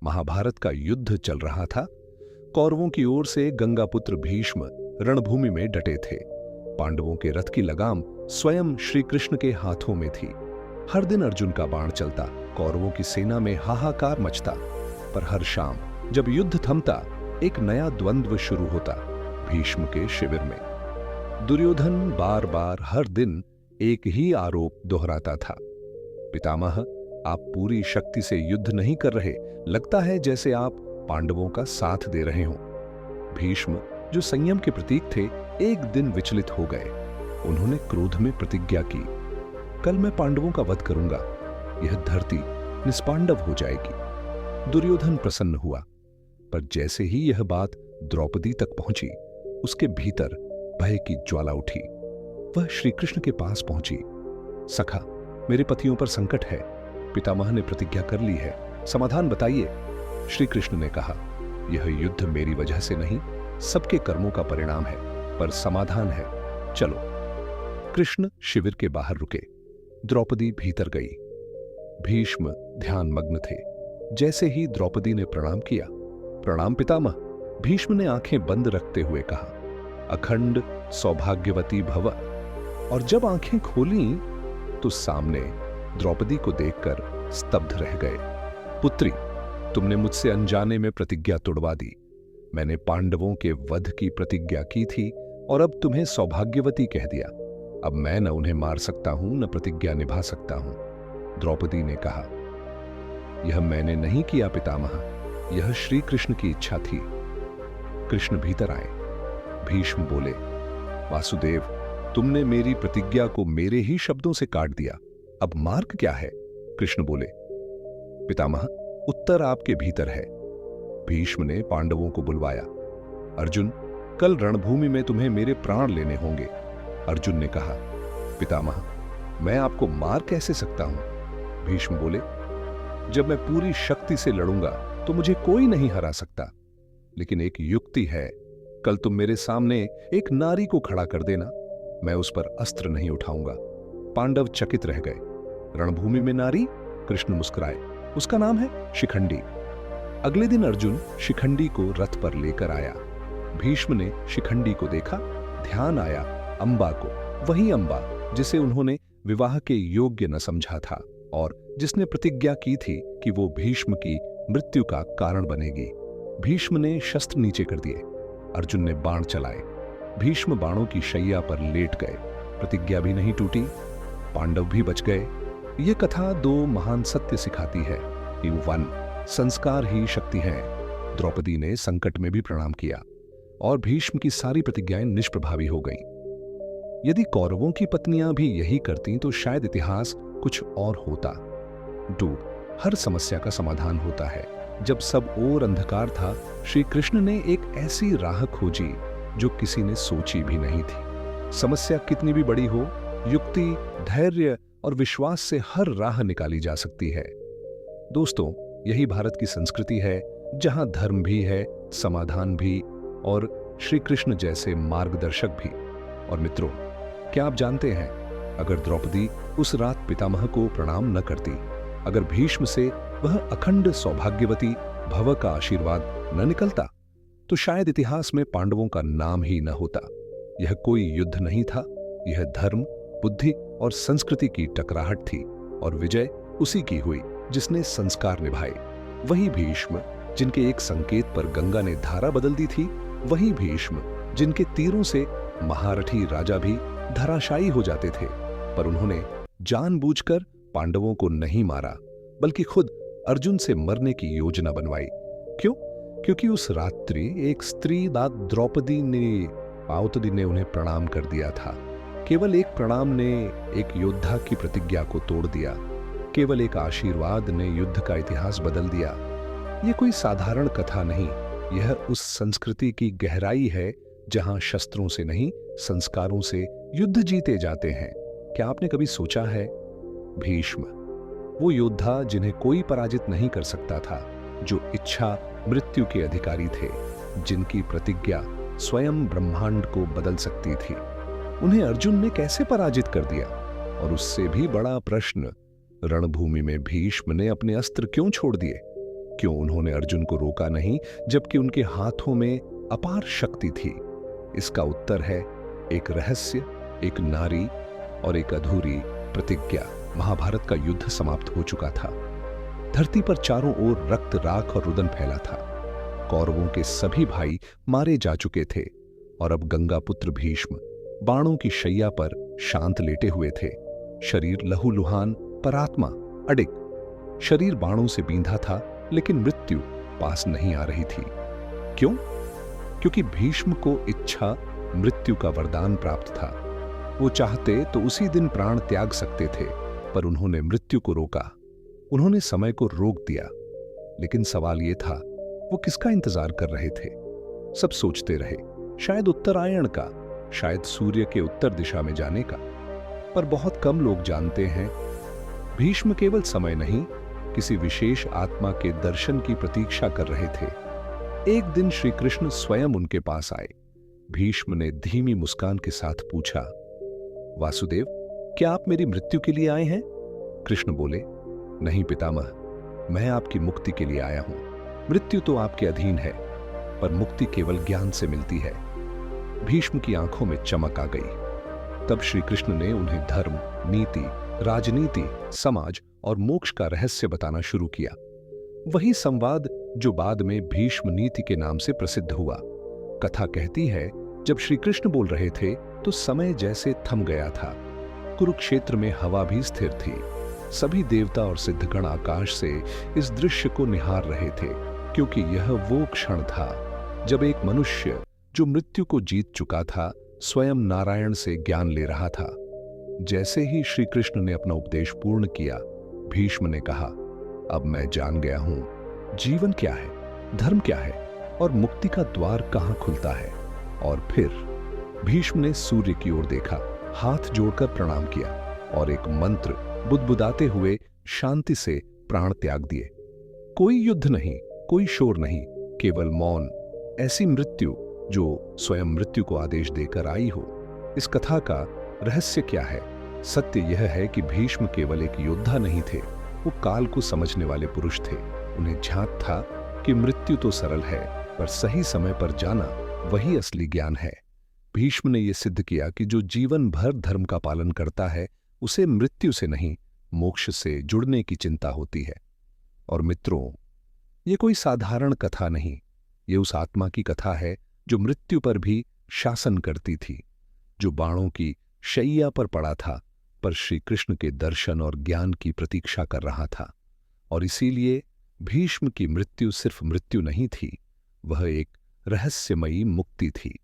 महाभारत का युद्ध चल रहा था। कौरवों की ओर से गंगापुत्र भीष्म रणभूमि में डटे थे। पांडवों के रथ की लगाम स्वयं श्री कृष्ण के हाथों में थी। हर दिन अर्जुन का बाण चलता, कौरवों की सेना में हाहाकार मचता। पर हर शाम जब युद्ध थमता, एक नया द्वंद्व शुरू होता भीष्म के शिविर में। दुर्योधन बार बार हर दिन एक ही आरोप दोहराता था, पितामह, आप पूरी शक्ति से युद्ध नहीं कर रहे, लगता है जैसे आप पांडवों का साथ दे रहे हों। भीष्म, जो संयम के प्रतीक थे, एक दिन विचलित हो गए। उन्होंने क्रोध में प्रतिज्ञा की, कल मैं पांडवों का वध करूंगा, यह धरती निष्पांडव हो जाएगी। दुर्योधन प्रसन्न हुआ, पर जैसे ही यह बात द्रौपदी तक पहुंची, उसके भीतर भय की ज्वाला उठी। वह श्री कृष्ण के पास पहुंची। सखा, मेरे पतियों पर संकट है, पितामह ने प्रतिज्ञा कर ली है, समाधान बताइए। श्री कृष्ण ने कहा, यह युद्ध मेरी वजह से नहीं, सबके कर्मों का परिणाम है, पर समाधान है, चलो। कृष्ण शिविर के बाहर रुके। द्रौपदी भीतर गई। भीष्म ध्यान मग्न थे। जैसे ही द्रौपदी ने प्रणाम किया, प्रणाम पितामह, भीष्म ने आंखें बंद रखते हुए कहा, अखंड सौभाग्यवती भव। और जब आंखें खोलीं, तो सामने द्रौपदी को देखकर स्तब्ध रह गए। पुत्री, तुमने मुझसे अनजाने में प्रतिज्ञा तोड़वा दी। मैंने पांडवों के वध की प्रतिज्ञा की थी और अब तुम्हें सौभाग्यवती कह दिया। अब मैं न उन्हें मार सकता हूं, न प्रतिज्ञा निभा सकता हूं। द्रौपदी ने कहा, यह मैंने नहीं किया पितामह, यह श्री कृष्ण की इच्छा थी। कृष्ण भीतर आए। भीष्म बोले, वासुदेव, तुमने मेरी प्रतिज्ञा को मेरे ही शब्दों से काट दिया, अब मार्ग क्या है? कृष्ण बोले, पितामह, उत्तर आपके भीतर है। भीष्म ने पांडवों को बुलवाया। अर्जुन, कल रणभूमि में तुम्हें मेरे प्राण लेने होंगे। अर्जुन ने कहा, पितामह, मैं आपको मार कैसे सकता हूं? भीष्म बोले, जब मैं पूरी शक्ति से लड़ूंगा तो मुझे कोई नहीं हरा सकता। लेकिन एक युक्ति है, कल तुम मेरे सामने एक नारी को खड़ा कर देना, मैं उस पर अस्त्र नहीं उठाऊंगा। पांडव चकित रह गए। रणभूमि में नारी? कृष्ण मुस्कुराए, उसका नाम है शिखंडी। अगले दिन अर्जुन शिखंडी को रथ पर लेकर आया। भीष्म ने शिखंडी को देखा, ध्यान आया अंबा को, वही अंबा जिसे उन्होंने विवाह के योग्य न समझा था और जिसने प्रतिज्ञा की थी कि वो भीष्म की मृत्यु का कारण बनेगी। भीष्म ने शस्त्र नीचे कर दिए। अर्जुन ने बाण चलाए। भीष्म बाणों की शैया पर लेट गए। प्रतिज्ञा भी नहीं टूटी, पांडव भी बच गए। ये कथा दो महान सत्य सिखाती है कि वन, संस्कार ही शक्ति है। द्रौपदी ने संकट में भी प्रणाम किया और भीष्म की सारी प्रतिज्ञाएं निष्प्रभावी हो गईं। यदि कौरवों की पत्नियां भी यही करतीं तो शायद इतिहास कुछ और होता। हर समस्या का समाधान होता है। जब सब ओर अंधकार था, श्री कृष्ण ने एक ऐसी राह खोजी जो किसी ने सोची भी नहीं थी। समस्या कितनी भी बड़ी हो, युक्ति, धैर्य और विश्वास से हर राह निकाली जा सकती है। दोस्तों, यही भारत की संस्कृति है, जहां धर्म भी है, समाधान भी और श्री कृष्ण जैसे मार्गदर्शक भी। और मित्रों, क्या आप जानते हैं, अगर द्रौपदी उस रात पितामह को प्रणाम न करती, अगर भीष्म से वह अखंड सौभाग्यवती भव का आशीर्वाद न निकलता, तो शायद इतिहास में पांडवों का नाम ही न होता। यह कोई युद्ध नहीं था, यह धर्म, बुद्धि और संस्कृति की टकराहट थी और विजय उसी की हुई जिसने संस्कार निभाए। वही भीष्म जिनके एक संकेत पर गंगा ने धारा बदल दी थी, वही भीष्म जिनके तीरों से महारथी राजा भी धराशायी हो जाते थे, पर उन्होंने जानबूझकर पांडवों को नहीं मारा, बल्कि खुद अर्जुन से मरने की योजना बनवाई। क्यों? क्योंकि उस रात्रि एक स्त्री द्रौपदी ने उन्हें प्रणाम कर दिया था। केवल एक प्रणाम ने एक योद्धा की प्रतिज्ञा को तोड़ दिया। केवल एक आशीर्वाद ने युद्ध का इतिहास बदल दिया। यह कोई साधारण कथा नहीं, यह उस संस्कृति की गहराई है जहां शस्त्रों से नहीं, संस्कारों से युद्ध जीते जाते हैं। क्या आपने कभी सोचा है, भीष्म, वो योद्धा जिन्हें कोई पराजित नहीं कर सकता था, जो इच्छा मृत्यु के अधिकारी थे, जिनकी प्रतिज्ञा स्वयं ब्रह्मांड को बदल सकती थी, उन्हें अर्जुन ने कैसे पराजित कर दिया? और उससे भी बड़ा प्रश्न, रणभूमि में भीष्म ने अपने अस्त्र क्यों छोड़ दिए? क्यों उन्होंने अर्जुन को रोका नहीं जबकि उनके हाथों में अपार शक्ति थी? इसका उत्तर है एक रहस्य, एक नारी और एक अधूरी प्रतिज्ञा। महाभारत का युद्ध समाप्त हो चुका था। धरती पर चारों ओर रक्त, राख और रुदन फैला था। कौरवों के सभी भाई मारे जा चुके थे और अब गंगापुत्र भीष्म बाणों की शैया पर शांत लेटे हुए थे। शरीर लहूलुहान पर आत्मा अडिग। शरीर बाणों से बींधा था लेकिन मृत्यु पास नहीं आ रही थी। क्यों? क्योंकि भीष्म को इच्छा मृत्यु का वरदान प्राप्त था। वो चाहते तो उसी दिन प्राण त्याग सकते थे, पर उन्होंने मृत्यु को रोका। उन्होंने समय को रोक दिया। लेकिन सवाल यह था, वो किसका इंतजार कर रहे थे? सब सोचते रहे, शायद उत्तरायण का, शायद सूर्य के उत्तर दिशा में जाने का। पर बहुत कम लोग जानते हैं, भीष्म केवल समय नहीं, किसी विशेष आत्मा के दर्शन की प्रतीक्षा कर रहे थे। एक दिन श्री कृष्ण स्वयं उनके पास आए। भीष्म ने धीमी मुस्कान के साथ पूछा, वासुदेव, क्या आप मेरी मृत्यु के लिए आए हैं? कृष्ण बोले, नहीं पितामह, मैं आपकी मुक्ति के लिए आया हूं। मृत्यु तो आपके अधीन है, पर मुक्ति केवल ज्ञान से मिलती है। भीष्म की आंखों में चमक आ गई। तब श्री कृष्ण ने उन्हें धर्म, नीति, राजनीति, समाज और मोक्ष का रहस्य बताना शुरू किया। वही संवाद जो बाद में भीष्म नीति के नाम से प्रसिद्ध हुआ। कथा कहती है, जब श्री कृष्ण बोल रहे थे तो समय जैसे थम गया था। कुरुक्षेत्र में हवा भी स्थिर थी। सभी देवता और सिद्धगण आकाश से इस दृश्य को निहार रहे थे, क्योंकि यह वो क्षण था जब एक मनुष्य जो मृत्यु को जीत चुका था, स्वयं नारायण से ज्ञान ले रहा था। जैसे ही श्री कृष्ण ने अपना उपदेश पूर्ण किया, भीष्म ने कहा, अब मैं जान गया हूं, जीवन क्या है, धर्म क्या है और मुक्ति का द्वार कहां खुलता है। और फिर भीष्म ने सूर्य की ओर देखा, हाथ जोड़कर प्रणाम किया और एक मंत्र बुदबुदाते हुए शांति से प्राण त्याग दिए। कोई युद्ध नहीं, कोई शोर नहीं, केवल मौन। ऐसी मृत्यु जो स्वयं मृत्यु को आदेश देकर आई हो। इस कथा का रहस्य क्या है? सत्य यह है कि भीष्म केवल एक योद्धा नहीं थे, वो काल को समझने वाले पुरुष थे। उन्हें झांक था कि मृत्यु तो सरल है, पर सही समय पर जाना वही असली ज्ञान है। भीष्म ने यह सिद्ध किया कि जो जीवन भर धर्म का पालन करता है, उसे मृत्यु से नहीं, मोक्ष से जुड़ने की चिंता होती है। और मित्रों, ये कोई साधारण कथा नहीं, ये उस आत्मा की कथा है जो मृत्यु पर भी शासन करती थी, जो बाणों की शैया पर पड़ा था, पर श्री कृष्ण के दर्शन और ज्ञान की प्रतीक्षा कर रहा था। और इसीलिए भीष्म की मृत्यु सिर्फ मृत्यु नहीं थी, वह एक रहस्यमयी मुक्ति थी।